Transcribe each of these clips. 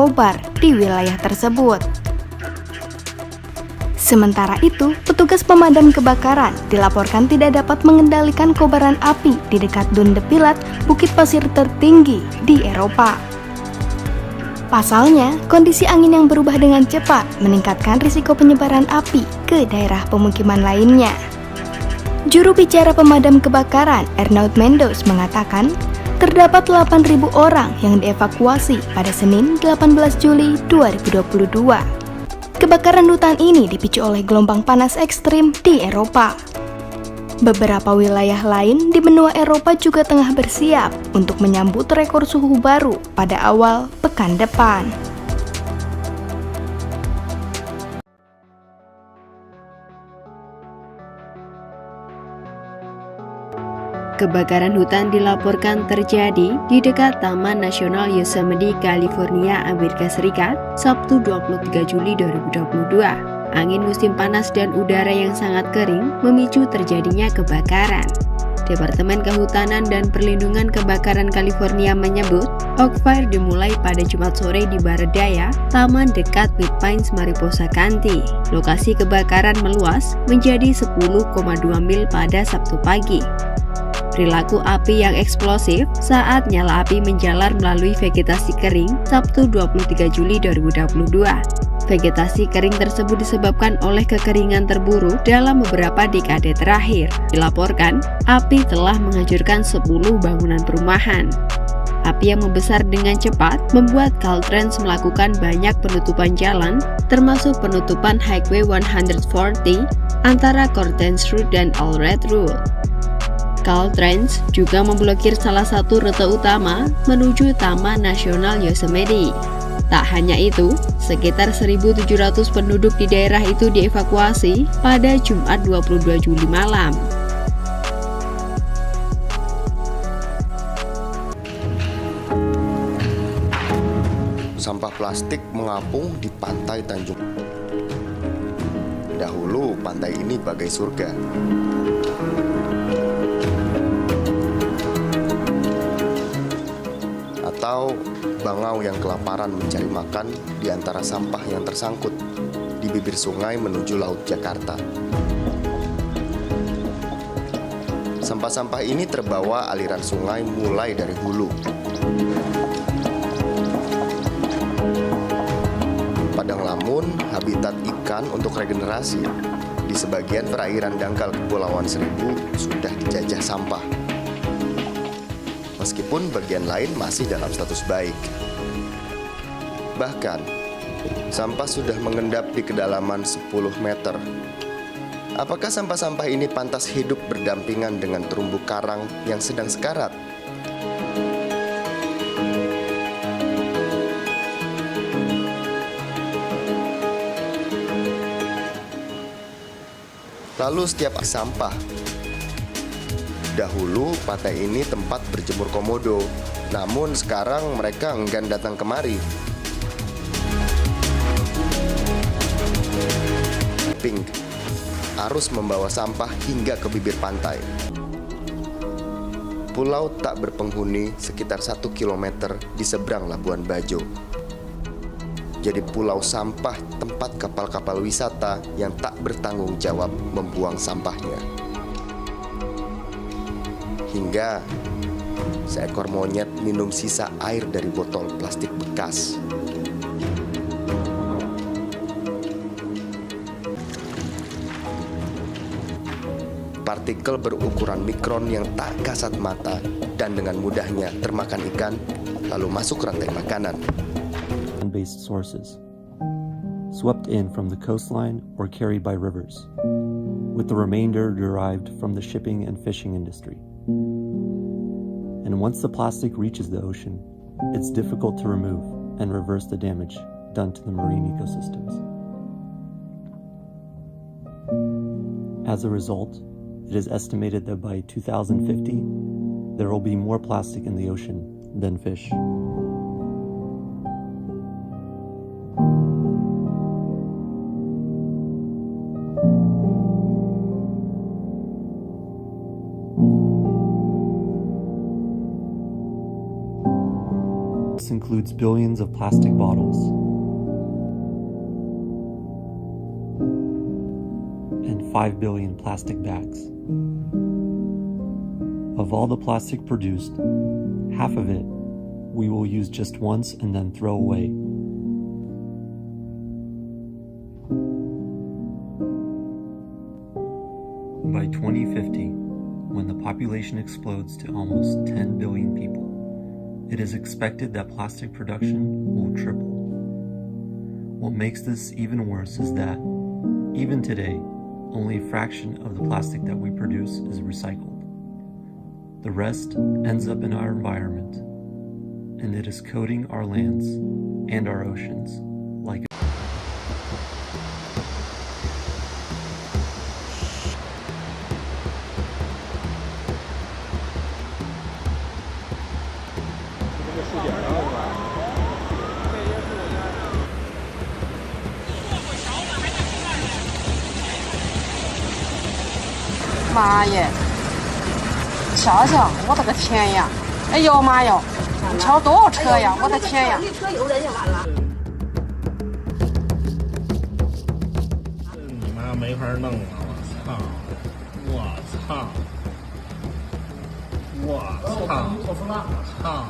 kobar di wilayah tersebut. Sementara itu, petugas pemadam kebakaran dilaporkan tidak dapat mengendalikan kobaran api di dekat Dun de Pilat, bukit pasir tertinggi di Eropa. Pasalnya, kondisi angin yang berubah dengan cepat meningkatkan risiko penyebaran api ke daerah pemukiman lainnya. Juru bicara pemadam kebakaran, Ernaud Mendos, mengatakan terdapat 8.000 orang yang dievakuasi pada Senin 18 Juli 2022. Kebakaran hutan ini dipicu oleh gelombang panas ekstrim di Eropa. Beberapa wilayah lain di benua Eropa juga tengah bersiap untuk menyambut rekor suhu baru pada awal pekan depan. Kebakaran hutan dilaporkan terjadi di dekat Taman Nasional Yosemite, California, Amerika Serikat, Sabtu 23 Juli 2022. Angin musim panas dan udara yang sangat kering memicu terjadinya kebakaran. Departemen Kehutanan dan Perlindungan Kebakaran California menyebut, Oak Fire dimulai pada Jumat sore di barat daya taman dekat Mid Pines, Mariposa County. Lokasi kebakaran meluas menjadi 10,2 mil pada Sabtu pagi. Perilaku api yang eksplosif saat nyala api menjalar melalui vegetasi kering Sabtu 23 Juli 2022. Vegetasi kering tersebut disebabkan oleh kekeringan terburuk dalam beberapa dekade terakhir. Dilaporkan, api telah menghancurkan 10 bangunan perumahan. Api yang membesar dengan cepat membuat Caltrans melakukan banyak penutupan jalan, termasuk penutupan Highway 140 antara Cortlandt Road dan Allred Road. Caltrans juga memblokir salah satu rute utama menuju Taman Nasional Yosemite. Tak hanya itu, sekitar 1.700 penduduk di daerah itu dievakuasi pada Jumat 22 Juli malam. Sampah plastik mengapung di pantai Tanjung. Dahulu pantai ini bagai surga. Atau bangau yang kelaparan mencari makan di antara sampah yang tersangkut di bibir sungai menuju Laut Jakarta. Sampah-sampah ini terbawa aliran sungai mulai dari hulu. Padang Lamun, habitat ikan untuk regenerasi. Di sebagian perairan dangkal Kepulauan Seribu sudah dijajah sampah. Meskipun bagian lain masih dalam status baik. Bahkan, sampah sudah mengendap di kedalaman 10 meter. Apakah sampah-sampah ini pantas hidup berdampingan dengan terumbu karang yang sedang sekarat? Lalu setiap sampah. Dahulu pantai ini tempat berjemur komodo, namun sekarang mereka enggan datang kemari. Pink, arus membawa sampah hingga ke bibir pantai. Pulau tak berpenghuni sekitar 1 km di seberang Labuan Bajo. Jadi pulau sampah tempat kapal-kapal wisata yang tak bertanggung jawab membuang sampahnya. Hingga seekor monyet minum sisa air dari botol plastik bekas. Partikel berukuran mikron yang tak kasat mata dan dengan mudahnya termakan ikan, lalu masuk rantai makanan. Based sources, swept in from the coastline or carried by rivers, with the remainder derived from the shipping and fishing industry. And once the plastic reaches the ocean, it's difficult to remove and reverse the damage done to the marine ecosystems. As a result, it is estimated that by 2050, there will be more plastic in the ocean than fish. includes billions of plastic bottles and 5 billion plastic bags. Of all the plastic produced, half of it we will use just once and then throw away. By 2050, when the population explodes to almost 10 billion people, it is expected that plastic production will triple. What makes this even worse is that, even today, only a fraction of the plastic that we produce is recycled. The rest ends up in our environment, and it is coating our lands and our oceans like妈耶！瞧瞧，我的个天呀！哎呦妈哟，瞧多少车呀！我的天呀！车有人就完了。你妈没法弄了，我操！我操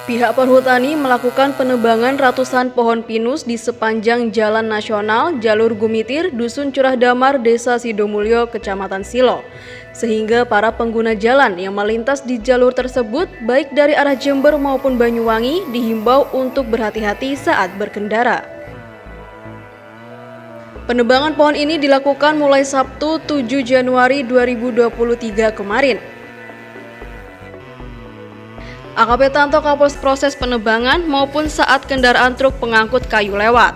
！Pihak Perhutani melakukan penebangan ratusan pohon pinus di sepanjang Jalan Nasional Jalur Gumitir, Dusun Curah Damar, Desa Sidomulyo, Kecamatan Silo. Sehingga para pengguna jalan yang melintas di jalur tersebut, baik dari arah Jember maupun Banyuwangi, dihimbau untuk berhati-hati saat berkendara. Penebangan pohon ini dilakukan mulai Sabtu 7 Januari 2023 kemarin. AKP Tanto kapos proses penebangan maupun saat kendaraan truk pengangkut kayu lewat.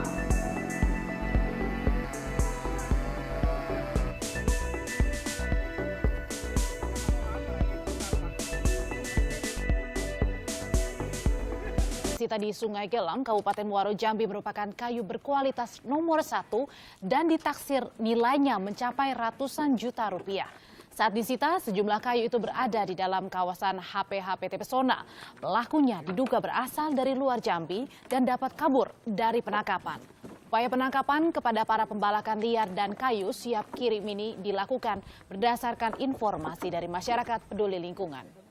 Di Sungai Gelam, Kabupaten Muaro Jambi merupakan kayu berkualitas nomor 1 dan ditaksir nilainya mencapai ratusan juta rupiah. Saat disita, sejumlah kayu itu berada di dalam kawasan HPHPT Pesona. Pelakunya diduga berasal dari luar Jambi dan dapat kabur dari penangkapan. Upaya penangkapan kepada para pembalakan liar dan kayu siap kirim ini dilakukan berdasarkan informasi dari masyarakat peduli lingkungan.